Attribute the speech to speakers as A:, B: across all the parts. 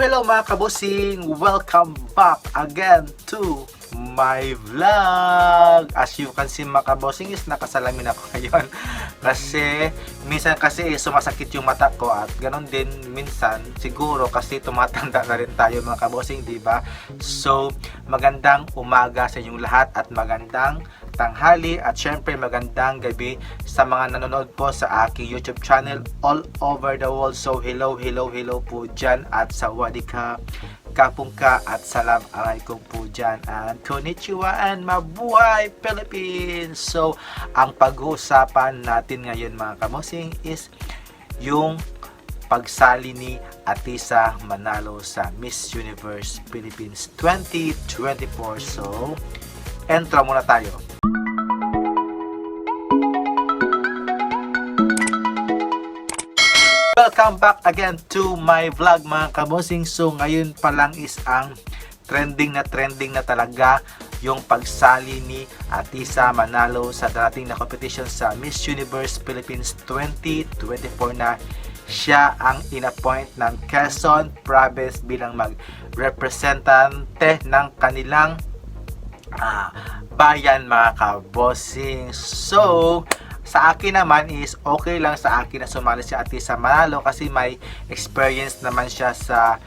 A: Hello mga kabosing! Welcome back again to my vlog! As you can see mga kabosing is nakasalamin ako ngayon kasi minsan kasi sumasakit yung mata ko at ganon din minsan siguro kasi tumatanda na rin tayo mga kabosing, diba? So magandang umaga sa inyong lahat at magandang tanghali at syempre magandang gabi sa mga nanonood po sa aking YouTube channel all over the world. So hello po dyan at sawadika, kapungka at salam alaikum po dyan and konnichiwa and mabuhay Philippines. So ang pag-uusapan natin ngayon mga kabosing is yung pagsali ni Atisa Manalo sa Miss Universe Philippines 2024. So entro muna tayo. Welcome back again to my vlog mga kabosing. So ngayon pa lang is ang trending na talaga yung pagsali ni Atisa Manalo sa darating na competition sa Miss Universe Philippines 2024 na siya ang inappoint ng Quezon Province bilang mag-representante ng kanilang bayan mga kabosing. So sa akin naman is okay lang sa akin na sumali si Atisa Manalo kasi may experience naman siya sa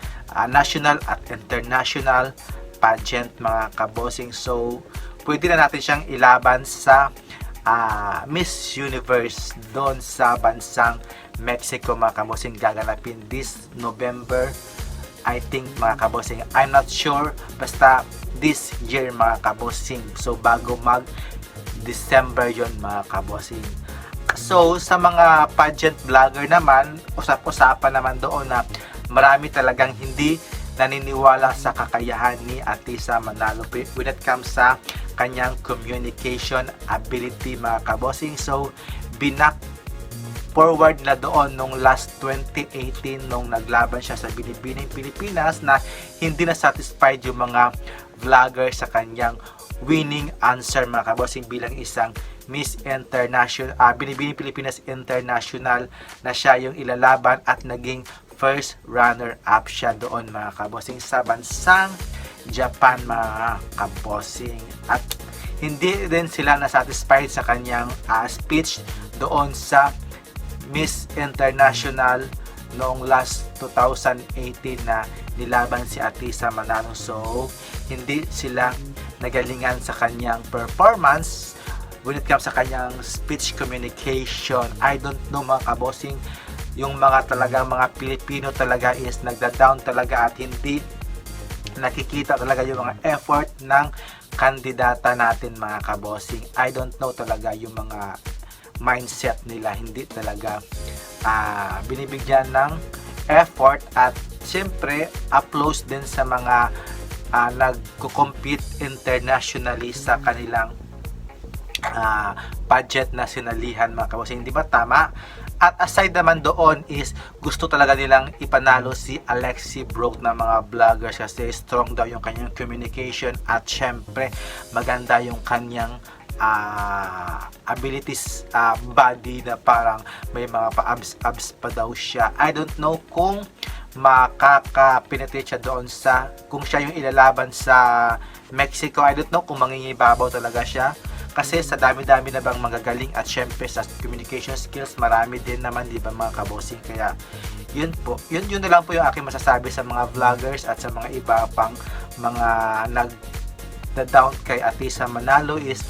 A: national at international pageant mga kabosing. So pwede na natin siyang ilaban sa Miss Universe doon sa bansang Mexico mga kabosing. Gaganapin this November I think mga kabosing. I'm not sure, basta this year mga kabosing. So bago mag December yon mga kabosing. So sa mga pageant vlogger naman, usap-usapan naman doon na marami talagang hindi naniniwala sa kakayahan ni Atisa Manalo when it comes sa kanyang communication ability mga kabosing. So binak forward na doon nung last 2018 nung naglaban siya sa Binibining Pilipinas na hindi na satisfied yung mga vlogger sa kanyang winning answer mga kabosing bilang isang Miss International, Binibining Pilipinas International na siya yung ilalaban at naging first runner up siya doon mga kabosing sa bansang Japan mga kabosing. At hindi din sila nasatisfied sa kanyang speech doon sa Miss International noong last 2018 na nilaban si Atisa Manalo. So hindi sila nagalingan sa kanyang performance when it comes sa kanyang speech communication. I don't know mga kabosing, yung mga talagang mga Pilipino talaga is nagda-down talaga at hindi nakikita talaga yung mga effort ng kandidata natin mga kabosing. I don't know talaga yung mga mindset nila, hindi talaga binibigyan ng effort at siyempre applause din sa mga nagko-compete internationally sa kanilang budget na sinalihan mga kabosing, di ba tama? At aside naman doon is gusto talaga nilang ipanalo si Alexi Broke na mga vloggers kasi strong daw yung kanyang communication at syempre maganda yung kanyang abilities, body na parang may mga pa-abs pa daw siya. I don't know kung makaka-penetrate siya doon sa kung siya yung ilalaban sa Mexico. I don't know kung mangingibabaw talaga siya kasi sa dami-dami na bang magagaling at syempre sa communication skills marami din naman, di ba mga kabosing. Kaya yun po, yun na lang po yung aking masasabi sa mga vloggers at sa mga iba pang mga nag-down kay Atisa Manalo is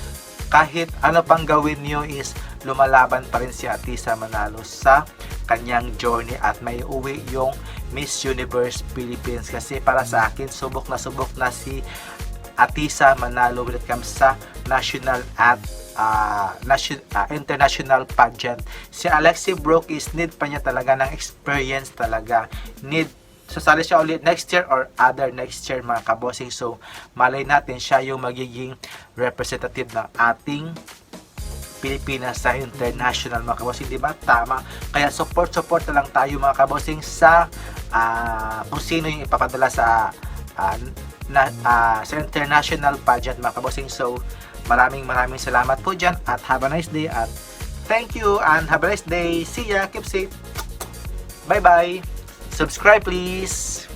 A: kahit ano pang gawin niyo is lumalaban pa rin si Atisa Manalo sa kanyang journey at may uwi yung Miss Universe Philippines. Kasi para sa akin subok na si Atisa Manalo when it comes sa national at international pageant. Si Alexi Broke is need pa niya talaga ng experience talaga. Need sasali siya ulit next year or other next year mga kabosing. So malay natin siya yung magiging representative ng ating Pilipinas sa international mga kabosing, di ba? Tama. Kaya support na lang tayo mga kabosing sa kung sino yung ipapadala sa international pageant mga kabosing. So maraming salamat po dyan at have a nice day at thank you and have a nice day. See ya. Keep safe. Bye bye. Subscribe please.